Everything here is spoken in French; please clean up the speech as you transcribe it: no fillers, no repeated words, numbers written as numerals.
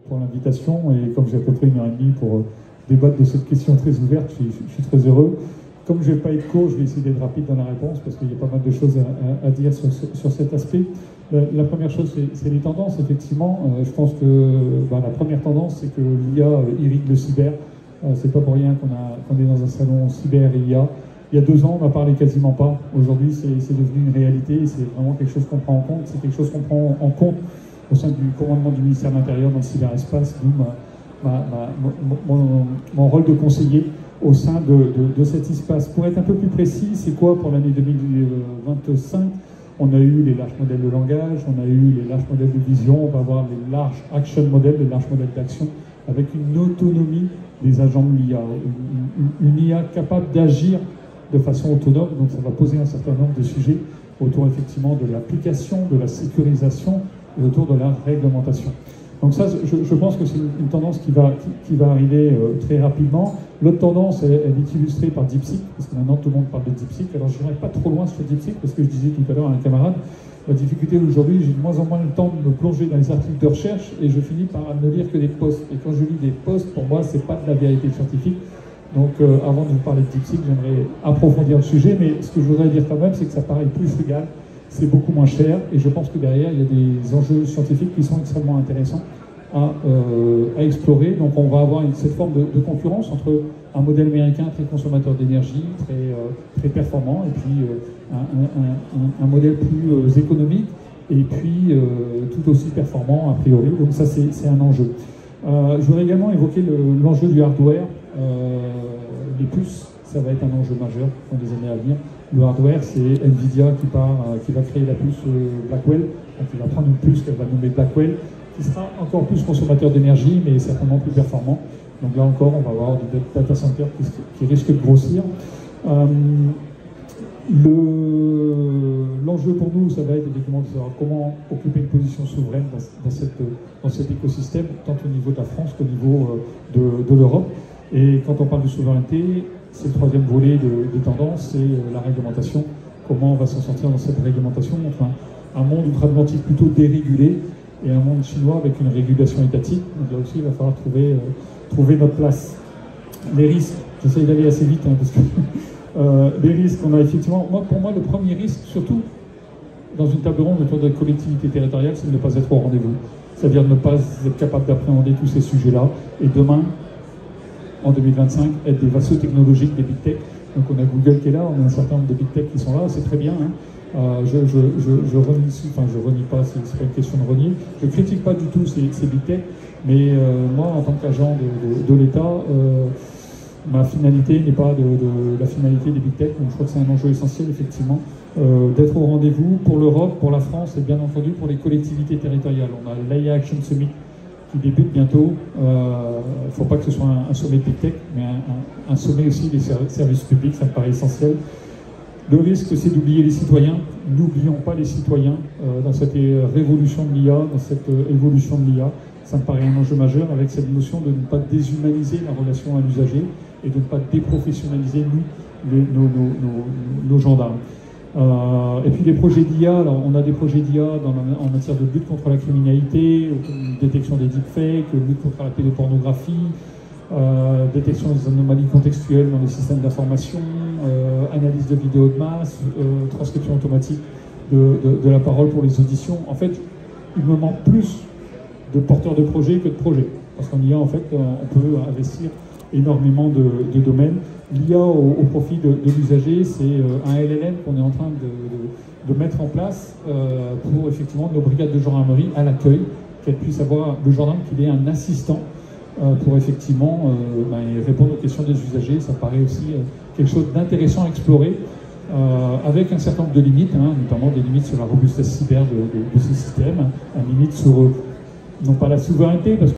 pour l'invitation. Et comme j'ai à peu près 1h30 pour débattre de cette question très ouverte, je suis très heureux. Comme je ne vais pas être court, je vais essayer d'être rapide dans la réponse parce qu'il y a pas mal de choses à dire sur cet aspect. La première chose, c'est les tendances, effectivement. Je pense que la première tendance, c'est que l'IA irrigue le cyber. C'est pas pour rien qu'on est dans un salon cyber et IA. Il y a 2 ans, on n'en parlait quasiment pas. Aujourd'hui, c'est devenu une réalité. C'est vraiment quelque chose qu'on prend en compte. C'est quelque chose qu'on prend en compte au sein du commandement du ministère de l'Intérieur dans le cyberespace, d'où mon rôle de conseiller au sein de cet espace. Pour être un peu plus précis, c'est quoi pour l'année 2025? On a eu les larges modèles de langage, on a eu les larges modèles de vision, on va avoir les larges action modèles, les larges modèles d'action, avec une autonomie des agents de l'IA, une IA capable d'agir de façon autonome. Donc ça va poser un certain nombre de sujets autour effectivement de l'application, de la sécurisation et autour de la réglementation. Donc ça, je pense que c'est une tendance qui va arriver très rapidement. L'autre tendance, elle est illustrée par DeepSeek, parce que maintenant tout le monde parle de DeepSeek. Alors je n'irai pas trop loin sur DeepSeek, parce que je disais tout à l'heure à un camarade, la difficulté aujourd'hui, j'ai de moins en moins le temps de me plonger dans les articles de recherche, et je finis par ne lire que des posts. Et quand je lis des posts, pour moi, c'est pas de la vérité scientifique. Donc avant de vous parler de DeepSeek, j'aimerais approfondir le sujet, mais ce que je voudrais dire quand même, c'est que ça paraît plus frugal, c'est beaucoup moins cher, et je pense que derrière, il y a des enjeux scientifiques qui sont extrêmement intéressants à explorer. Donc on va avoir cette forme de concurrence entre un modèle américain très consommateur d'énergie, très performant, et puis un modèle plus économique, et puis tout aussi performant a priori. Donc ça, c'est un enjeu. Je voudrais également évoquer l'enjeu du hardware. Les puces, ça va être un enjeu majeur dans les années à venir. Le hardware, c'est Nvidia qui va créer la puce Blackwell, donc il va prendre une puce qu'elle va nommer Blackwell, qui sera encore plus consommateur d'énergie, mais certainement plus performant. Donc là encore, on va avoir du data center qui risque de grossir. L'enjeu pour nous, ça va être effectivement de savoir comment occuper une position souveraine dans cet écosystème, tant au niveau de la France qu'au niveau de l'Europe. Et quand on parle de souveraineté, c'est le troisième volet des tendances, c'est la réglementation. Comment on va s'en sortir dans cette réglementation entre un monde outre-Atlantique plutôt dérégulé et un monde chinois avec une régulation étatique. Donc là aussi, il va falloir trouver notre place. Les risques, j'essaye d'aller assez vite, parce que les risques, on a effectivement... Pour moi, le premier risque, surtout dans une table ronde autour de la collectivité territoriale, c'est de ne pas être au rendez-vous. C'est-à-dire de ne pas être capable d'appréhender tous ces sujets-là. Et demain, en 2025, être des vassaux technologiques des big tech. Donc on a Google qui est là, on a un certain nombre de big tech qui sont là, c'est très bien. Je renie pas, c'est pas une question de renier. Je critique pas du tout ces big tech, mais moi, en tant qu'agent de l'État, ma finalité n'est pas de la finalité des big tech. Donc je crois que c'est un enjeu essentiel, effectivement, d'être au rendez-vous pour l'Europe, pour la France et bien entendu pour les collectivités territoriales. On a l'AIA Action Summit qui débute bientôt. Il ne faut pas que ce soit un sommet de big tech, mais un sommet aussi des services publics, ça me paraît essentiel. Le risque, c'est d'oublier les citoyens. N'oublions pas les citoyens dans cette révolution de l'IA, dans cette évolution de l'IA. Ça me paraît un enjeu majeur, avec cette notion de ne pas déshumaniser la relation à l'usager et de ne pas déprofessionnaliser, nos gendarmes. Et puis les projets d'IA, alors on a des projets d'IA en matière de lutte contre la criminalité, détection des deepfakes, lutte contre la pédopornographie, détection des anomalies contextuelles dans les systèmes d'information, analyse de vidéos de masse, transcription automatique de la parole pour les auditions. En fait, il me manque plus de porteurs de projets que de projets. Parce qu'en IA, en fait, on peut investir énormément de domaines. L'IA au profit de l'usager, c'est un LLM qu'on est en train de mettre en place pour effectivement nos brigades de gendarmerie à l'accueil, qu'elles puissent avoir le gendarme qu'il ait un assistant pour effectivement répondre aux questions des usagers. Ça paraît aussi quelque chose d'intéressant à explorer, avec un certain nombre de limites, notamment des limites sur la robustesse cyber de ces systèmes, une limite sur non pas la souveraineté, parce que